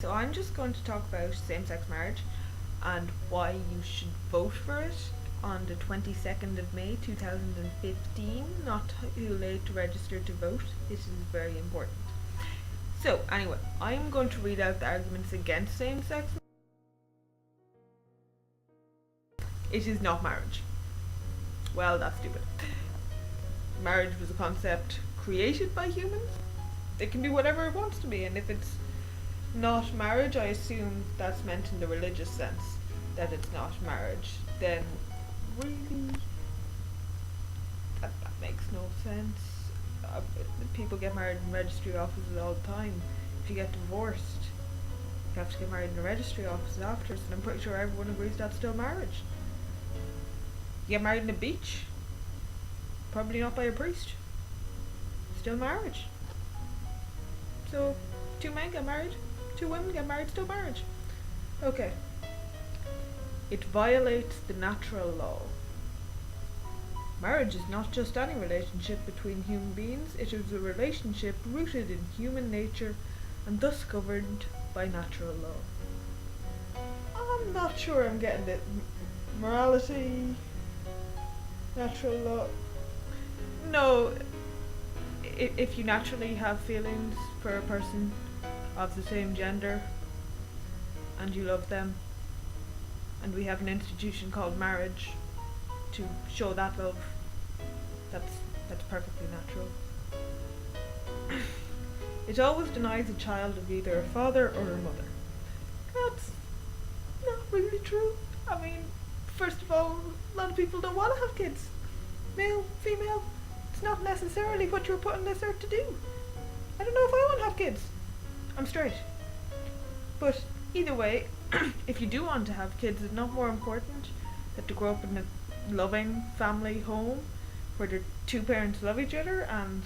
So I'm just going to talk about same-sex marriage and why you should vote for it on the 22nd of May 2015. Not too late to register to vote. This is very important. So anyway, I'm going to read out the arguments against same-sex. It is not marriage. Well, that's stupid. Marriage was a concept created by humans. It can be whatever it wants to be, and if it's not marriage, I assume that's meant in the religious sense, that it's not marriage, then really that makes no sense. People get married in registry offices all the time. If you get divorced, you have to get married in a registry office afterwards, and I'm pretty sure everyone agrees that's still marriage. You get married in a beach, probably not by a priest, still marriage. So, two men get married, two women get married, still marriage. Okay. It violates the natural law. Marriage is not just any relationship between human beings, it is a relationship rooted in human nature and thus governed by natural law. I'm not sure I'm getting it. Morality, natural law. No, if you naturally have feelings for a person of the same gender and you love them, and we have an institution called marriage to show that love, that's perfectly natural. It always denies a child of either a father or a mother. That's not really true. I mean, first of all, a lot of people don't want to have kids. Male, female, it's not necessarily what you're put on this earth to do. I don't know if I want to have kids. I'm straight. But either way, if you do want to have kids, it's not more important that to grow up in a loving family home where the two parents love each other, and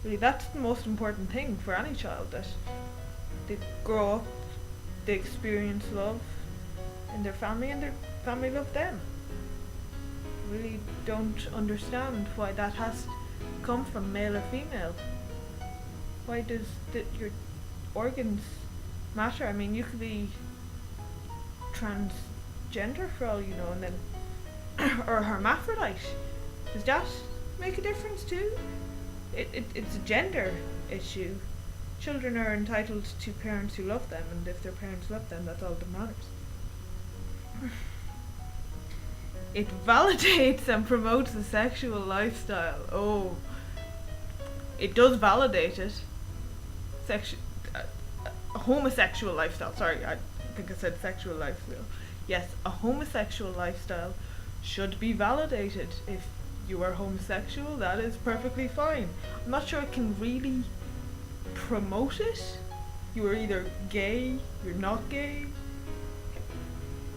really that's the most important thing for any child, that they grow up, they experience love in their family and their family love them. Really don't understand why that has to come from male or female. Why does your organs matter? I mean, you could be transgender for all you know, and then or hermaphrodite. Does that make a difference too? It's a gender issue. Children are entitled to parents who love them, and if their parents love them, that's all that matters. It validates and promotes a sexual lifestyle. Oh, it does validate it. A homosexual lifestyle. Sorry, I think I said sexual lifestyle. Yes, a homosexual lifestyle should be validated. If you are homosexual, that is perfectly fine. I'm not sure it can really promote it. You are either gay, you're not gay.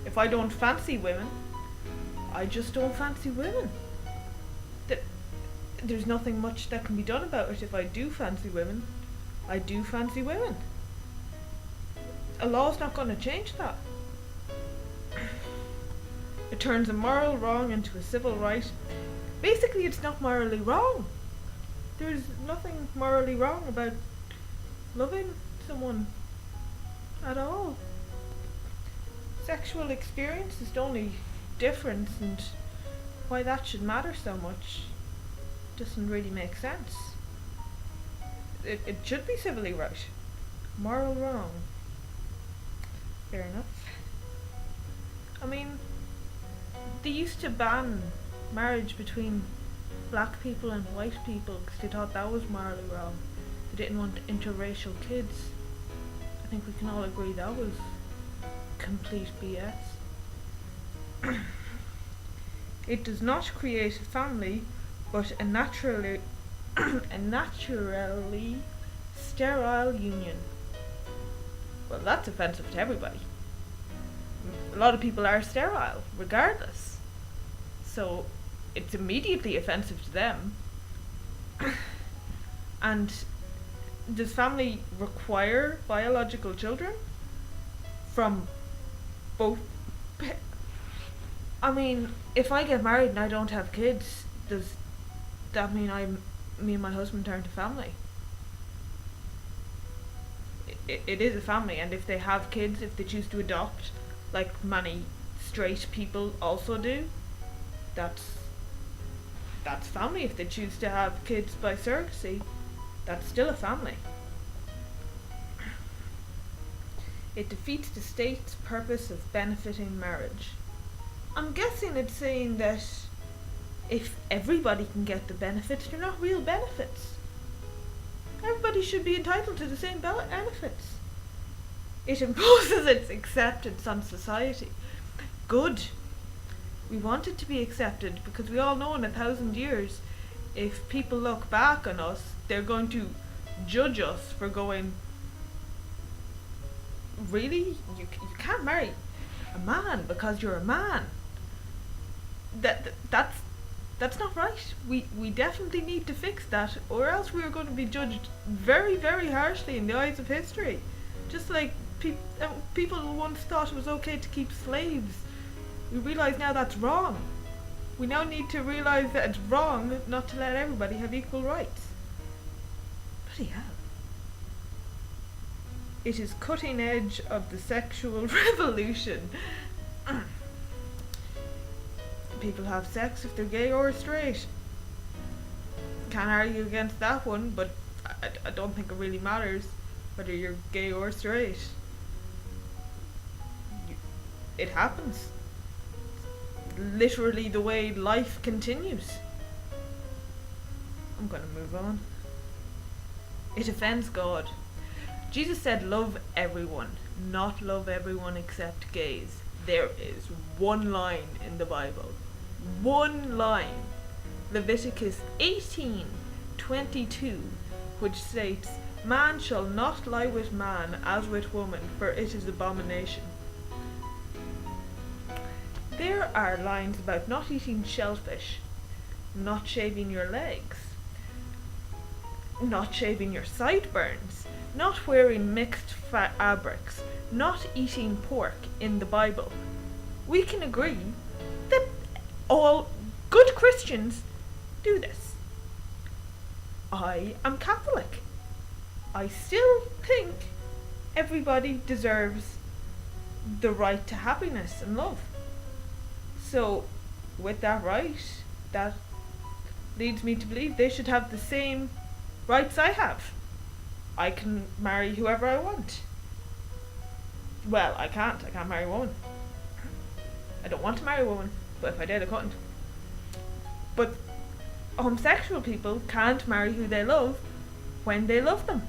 If I don't fancy women, I just don't fancy women. There's nothing much that can be done about it. If I do fancy women, I do fancy women. A law's not going to change that. It turns a moral wrong into a civil right. Basically, it's not morally wrong. There's nothing morally wrong about loving someone at all. Sexual experience is the only difference, and why that should matter so much doesn't really make sense. It should be civilly right. Moral wrong. Fair enough. I mean, they used to ban marriage between black people and white people because they thought that was morally wrong. They didn't want interracial kids. I think we can all agree that was complete BS. It does not create a family, but a naturally sterile union. Well, that's offensive to everybody. A lot of people are sterile, regardless. So it's immediately offensive to them. And does family require biological children from both? I mean, if I get married and I don't have kids, does that mean me and my husband aren't a family? it is a family, and if they have kids, if they choose to adopt, like many straight people also do, that's family. If they choose to have kids by surrogacy, that's still a family. It defeats the state's purpose of benefiting marriage. I'm guessing it's saying that if everybody can get the benefits, they're not real benefits. Everybody should be entitled to the same benefits. It imposes its acceptance on society. Good. We want it to be accepted, because we all know in 1,000 years, if people look back on us, they're going to judge us for going, really? You can't marry a man because you're a man. That's not right. We definitely need to fix that, or else we are going to be judged very, very harshly in the eyes of history. Just like people once thought it was okay to keep slaves. We realise now that's wrong. We now need to realise that it's wrong not to let everybody have equal rights. Bloody hell. It is cutting edge of the sexual revolution. People have sex if they're gay or straight. Can't argue against that one, but I don't think it really matters whether you're gay or straight. It happens. Literally the way life continues. I'm gonna move on. It offends God. Jesus said love everyone, not love everyone except gays. There is one line in the Bible. One line. Leviticus 18:22, which states, "Man shall not lie with man as with woman, for it is abomination." There are lines about not eating shellfish, not shaving your legs, not shaving your sideburns, not wearing mixed fabrics, not eating pork in the Bible. We can agree that all good Christians do this. I am Catholic. I still think everybody deserves the right to happiness and love. So, with that right, that leads me to believe they should have the same rights I have. I can marry whoever I want. Well, I can't marry a woman. I don't want to marry a woman, but if I did, I couldn't. But homosexual people can't marry who they love when they love them.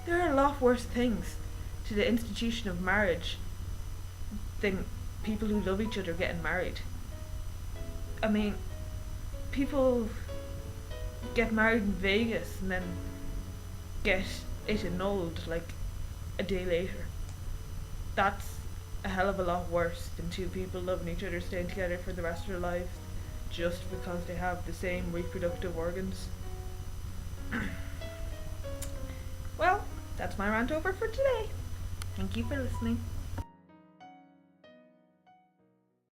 There are a lot worse things to the institution of marriage than people who love each other getting married. I mean, people get married in Vegas and then get it annulled like a day later. That's a hell of a lot worse than two people loving each other, staying together for the rest of their lives just because they have the same reproductive organs. Well, that's my rant over for today. Thank you for listening.